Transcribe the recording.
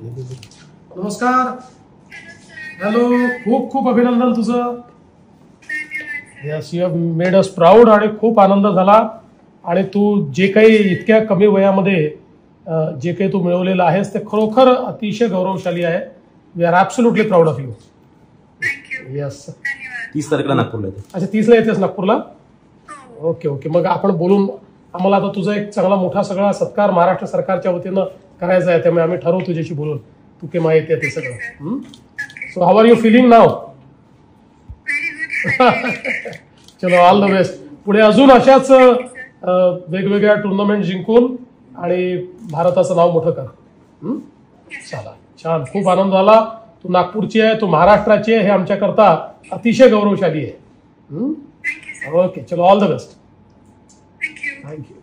नमस्कार. हॅलो. खूप खूप अभिनंदन तुझं. Yes, you have made us proud. आणि खूप आनंद झाला. आणि तू जे काही इतक्या कमी वयामध्ये जे काही तू मिळवलेलं आहेस ते खरोखर अतिशय गौरवशाली आहे. We are absolutely proud of you. Yes. 30 तारखेला नागपूरला येते. अच्छा, 30ला येतेस नागपूरला. Okay okay. मग आपण बोलून आम्हाला आता तुझा एक चांगला मोठा सगळा सत्कार महाराष्ट्र सरकारच्या वतीनं करायचा आहे. त्यामुळे आम्ही ठरवू तुझ्याशी बोलून तू काही माहिती आहे ते सगळं. So how are you feeling now? चलो, ऑल द बेस्ट. पुढे अजून अशाच वेगवेगळ्या टुर्नामेंट जिंकून आणि भारताचं नाव मोठं कर. चला, छान. खूप आनंद झाला. तू नागपूरची आहे, तू महाराष्ट्राची आहे, हे आमच्याकरता अतिशय गौरवशाली आहे. ओके, चलो, ऑल द बेस्ट. थँक्यू.